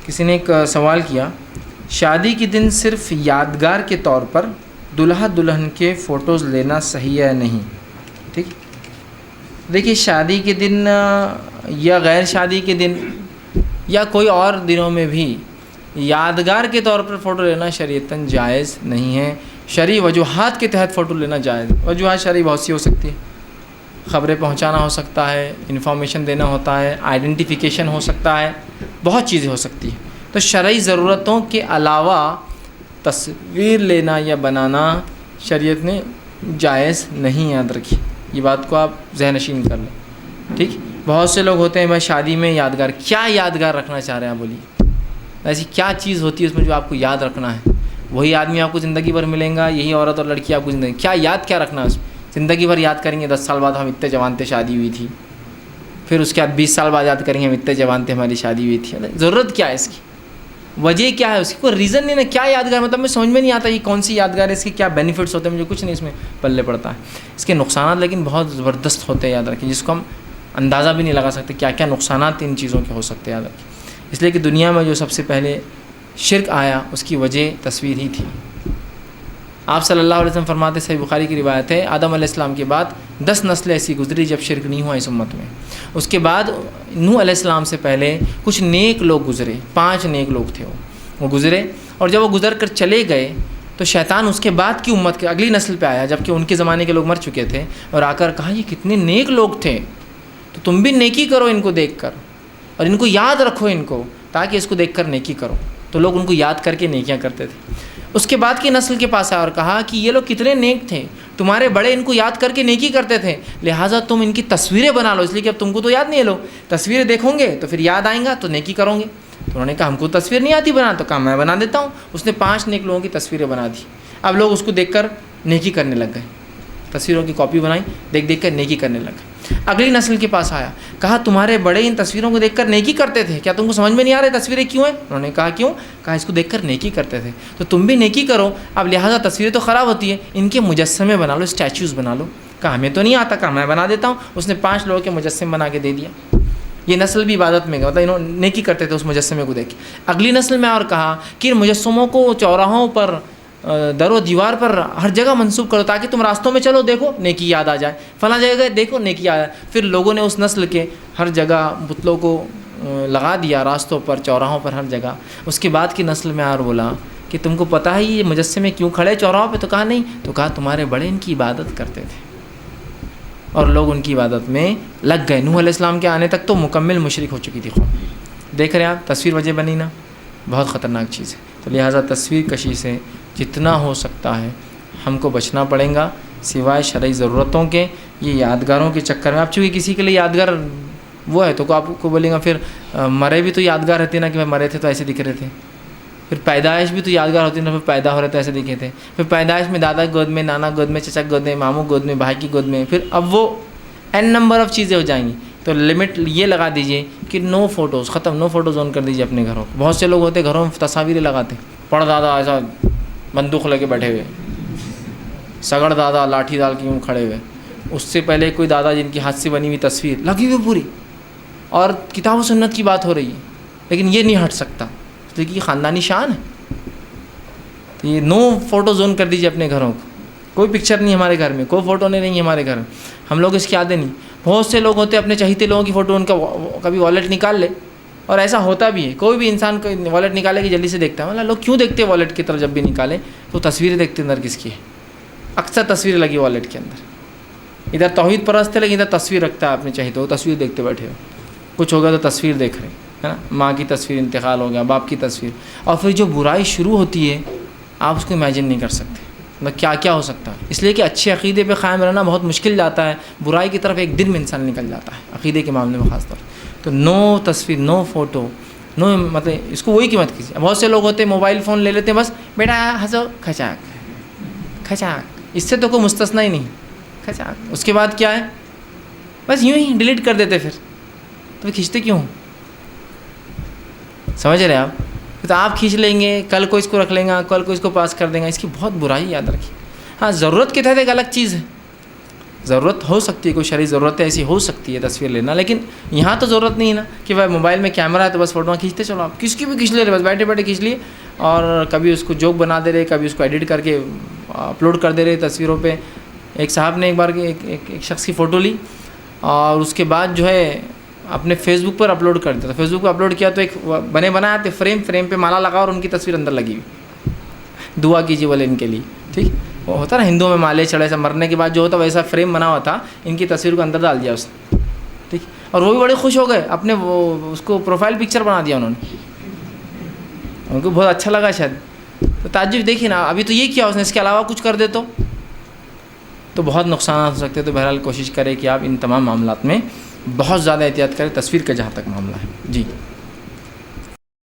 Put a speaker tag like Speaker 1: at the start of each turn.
Speaker 1: کسی نے ایک سوال کیا، شادی کے دن صرف یادگار کے طور پر دلہا دلہن کے فوٹوز لینا صحیح ہے نہیں؟ ٹھیک، دیکھیے شادی کے دن یا غیر شادی کے دن یا کوئی اور دنوں میں بھی یادگار کے طور پر فوٹو لینا شریعتاً جائز نہیں ہے۔ شرعی وجوہات کے تحت فوٹو لینا جائز ہے۔ وجوہات شرعی بہت سی ہو سکتی ہے، خبریں پہنچانا ہو سکتا ہے، انفارمیشن دینا ہوتا ہے، آئیڈینٹیفیکیشن ہو سکتا ہے، بہت چیزیں ہو سکتی ہیں۔ تو شرعی ضرورتوں کے علاوہ تصویر لینا یا بنانا شریعت نے جائز نہیں، یاد رکھیے یہ بات کو آپ ذہن نشین کر لیں۔ ٹھیک، بہت سے لوگ ہوتے ہیں بھائی شادی میں یادگار، کیا یادگار رکھنا چاہ رہے ہیں آپ بولیے؟ ایسی کیا چیز ہوتی ہے اس میں جو آپ کو یاد رکھنا ہے؟ وہی آدمی آپ کو زندگی بھر ملیں گا، یہی عورت اور لڑکی آپ کو زندگی، کیا یاد کیا رکھنا ہے اس میں؟ زندگی بھر یاد کریں گے 10 سال بعد ہم اتنے جوان تھے شادی ہوئی تھی، پھر اس کے بعد 20 سال بعد یاد کریں گے ہم اتنے جوان تھے ہماری شادی ہوئی تھی۔ ضرورت کیا ہے اس کی؟ وجہ کیا ہے اس کی؟ کوئی ریزن نہیں ہے، کیا یادگار، مطلب میں سمجھ میں نہیں آتا یہ کون سی یادگار ہے، اس کے کیا بینیفٹس ہوتے ہیں، مجھے کچھ نہیں اس میں پلے پڑتا ہے۔ اس کے نقصانات لیکن بہت زبردست ہوتے ہیں، یاد رکھیں، جس کو ہم اندازہ بھی نہیں لگا سکتے کیا کیا نقصانات ان چیزوں کے ہو سکتے ہیں، یاد رکھیں۔ اس لیے کہ دنیا میں جو سب سے پہلے شرک آیا اس کی وجہ تصویر ہی تھی۔ آپ صلی اللہ علیہ وسلم فرماتے، صحیح بخاری کی روایت ہے، آدم علیہ السلام کے بعد 10 نسلیں ایسی گزری جب شرک نہیں ہوا اس امت میں۔ اس کے بعد نوح علیہ السلام سے پہلے کچھ نیک لوگ گزرے، 5 نیک لوگ تھے وہ گزرے، اور جب وہ گزر کر چلے گئے تو شیطان اس کے بعد کی امت کے اگلی نسل پہ آیا، جبکہ ان کے زمانے کے لوگ مر چکے تھے، اور آ کر کہا یہ کتنے نیک لوگ تھے، تو تم بھی نیکی کرو ان کو دیکھ کر، اور ان کو یاد رکھو ان کو، تاکہ اس کو دیکھ کر نیکی کرو۔ تو لوگ ان کو یاد کر کے نیکیاں کرتے تھے۔ اس کے بعد کی نسل کے پاس آیا اور کہا کہ یہ لوگ کتنے نیک تھے، تمہارے بڑے ان کو یاد کر کے نیکی کرتے تھے، لہٰذا تم ان کی تصویریں بنا لو، اس لیے کہ اب تم کو تو یاد نہیں ہے، لو تصویریں دیکھو گے تو پھر یاد آئیں گا تو نیکی کرو گے۔ تو انہوں نے کہا ہم کو تصویر نہیں آتی بنا، تو کہا میں بنا دیتا ہوں۔ اس نے 5 نیک لوگوں کی تصویریں بنا دی، اب لوگ اس کو دیکھ کر نیکی کرنے لگ گئے، تصویروں کی کاپی بنائی، دیکھ دیکھ کر نیکی کرنے لگ گئے۔ اگلی نسل کے پاس آیا، کہا تمہارے بڑے ان تصویروں کو دیکھ کر نیکی کرتے تھے، کیا تم کو سمجھ میں نہیں آ رہے تصویریں کیوں ہیں؟ انہوں نے کہا کیوں؟ کہا اس کو دیکھ کر نیکی کرتے تھے، تو تم بھی نیکی کرو، اب لہٰذا تصویریں تو خراب ہوتی ہیں، ان کے مجسمے بنا لو، اسٹیچوز بنا لو۔ کہا ہمیں تو نہیں آتا، کہا میں بنا دیتا ہوں۔ اس نے 5 لوگوں کے مجسمے بنا کے دے دیا۔ یہ نسل بھی عبادت میں گیا، مطلب انہوں نیکی کرتے تھے اس مجسمے کو دیکھ کے۔ اگلی نسل میں اور کہا کہ ان مجسموں کو چوراہوں پر، در و دیوار پر، ہر جگہ منسوب کرو، تاکہ تم راستوں میں چلو دیکھو نیکی یاد آ جائے، فلاں جگہ دیکھو نیکی یاد آ جائے۔ پھر لوگوں نے اس نسل کے ہر جگہ بتلوں کو لگا دیا، راستوں پر، چوراہوں پر، ہر جگہ۔ اس کے بعد کی نسل میں اور بولا کہ تم کو پتہ ہے یہ مجسمے کیوں کھڑے چوراہوں پہ؟ تو کہا نہیں، تو کہا تمہارے بڑے ان کی عبادت کرتے تھے، اور لوگ ان کی عبادت میں لگ گئے۔ نوح علیہ السلام کے آنے تک تو مکمل مشرک ہو چکی تھی قوم۔ دیکھ رہے ہیں آپ، تصویر وجہ بنی نا، بہت خطرناک چیز ہے۔ تو لہٰذا تصویر کشی سے جتنا ہو سکتا ہے ہم کو بچنا پڑے گا، سوائے شرعی ضرورتوں کے۔ یہ یادگاروں کے چکر میں، آپ چونکہ کسی کے لیے یادگار وہ ہے تو آپ کو بولیں گا پھر مرے بھی تو یادگار رہتے نا، کہ میں مرے تھے تو ایسے دکھ رہے تھے۔ پھر پیدائش بھی تو یادگار ہوتی ہے نا، پھر پیدا ہو رہے تو ایسے دکھے تھے۔ پھر پیدائش میں دادا کی گود میں، نانا گود میں، چچا گود میں، ماموں گود میں، بھائی کی گود میں، پھر اب وہ n نمبر آف چیزیں ہو جائیں گی۔ تو لمٹ یہ لگا دیجئے کہ نو فوٹوز، ختم، نو فوٹوز آن کر دیجئے اپنے گھروں کو۔ بہت سے لوگ ہوتے گھروں میں تصاویریں لگاتے، پڑ دادا ایسا بندوق لے کے بیٹھے ہوئے، سگڑ دادا لاٹھی ڈال کے کھڑے ہوئے، اس سے پہلے کوئی دادا جن کی ہاتھ سے بنی ہوئی تصویر لگی ہوئی پوری، اور کتاب و سنت کی بات ہو رہی ہے، لیکن یہ نہیں ہٹ سکتا، اس لیے کہ یہ خاندانی شان ہے۔ تو یہ نو فوٹو زون کر دیجیے اپنے گھروں کو، کوئی پکچر نہیں ہمارے گھر میں، کوئی فوٹو نہیں ہمارے گھر میں، ہم لوگ اس کے عادی نہیں۔ بہت سے لوگ ہوتے اپنے چہیتے لوگوں کی فوٹو ان کا کبھی والیٹ نکال لے، اور ایسا ہوتا بھی ہے، کوئی بھی انسان کو والیٹ نکالے کہ جلدی سے دیکھتا ہے، مطلب لوگ کیوں دیکھتے ہیں والیٹ کی طرف جب بھی نکالیں تو تصویریں دیکھتے اندر کس کی ہے، اکثر تصویریں لگی والیٹ کے اندر۔ ادھر توحید پرست ہے لیکن ادھر تصویر رکھتا ہے اپنے چہیتے، وہ تصویر دیکھتے بیٹھے ہو، کچھ ہوگا تو تصویر دیکھ رہے ہے نا، ماں کی تصویر، انتقال ہو گیا، باپ کی تصویر، اور پھر جو برائی شروع ہوتی ہے آپ اس کو امیجن نہیں کر سکتے مطلب کیا کیا ہو سکتا ہے۔ اس لیے کہ اچھے عقیدے پہ قائم رہنا بہت مشکل جاتا ہے، برائی کی طرف ایک دن میں انسان نکل جاتا ہے عقیدے کے معاملے میں خاص طور پر۔ تو نو تصویر، نو فوٹو، نو، مطلب اس کو وہی کی مت کیجیے۔ بہت سے لوگ ہوتے ہیں موبائل فون لے لیتے ہیں، بس بیٹا ہنسو، کھچاک کھچاک، اس سے تو کوئی مستثنا ہی نہیں، کھچاک۔ اس کے بعد کیا ہے، بس یوں ہی ڈیلیٹ کر دیتے، پھر تو کھینچتے کیوں؟ سمجھ رہے آپ؟ تو آپ کھینچ لیں گے، کل کو اس کو رکھ لیں گا، کل کو اس کو پاس کر دیں گا، اس کی بہت برائی یاد رکھیے۔ ہاں ضرورت کے تحت ایک الگ چیز ہے، ضرورت ہو سکتی ہے، کوئی شرعی ضرورت ہے ایسی ہو سکتی ہے تصویر لینا، لیکن یہاں تو ضرورت نہیں ہے نا کہ بھائی موبائل میں کیمرہ ہے تو بس فوٹو کھینچتے چلو، آپ کس کی بھی کھینچ لے رہے، بس بیٹھے بیٹھے کھینچ لیے، اور کبھی اس کو جوک بنا دے رہے، کبھی اس کو ایڈٹ کر کے اپلوڈ کر دے رہے تصویروں پہ۔ ایک صاحب نے ایک بار ایک شخص کی فوٹو لی اور اس کے بعد جو ہے اپنے فیس بک پر اپلوڈ کر دیا، تو فیس بک پہ اپلوڈ کیا تو ایک بنایا تھے فریم پہ مالا لگا اور ان کی تصویر اندر لگی ہوئی، دعا کیجیے بولے ان کے لیے، ٹھیک۔ وہ ہوتا نا ہندوؤں میں مالے چڑھے سے مرنے کے بعد جو ہوتا ویسا فریم بنا ہوا تھا، ان کی تصویر کو اندر ڈال دیا اس نے، ٹھیک، اور وہ بھی بڑے خوش ہو گئے، اپنے وہ اس کو پروفائل پکچر بنا دیا انہوں نے، ان کو بہت اچھا لگا شاید۔ تو تعجب دیکھیے نا، ابھی تو یہ کیا اس نے، اس کے علاوہ کچھ کر دے تو بہت نقصانات ہو سکتے ہیں۔ تو بہرحال کوشش کریں کہ آپ ان تمام معاملات میں بہت زیادہ احتیاط کریں، تصویر کا جہاں تک معاملہ ہے۔ جی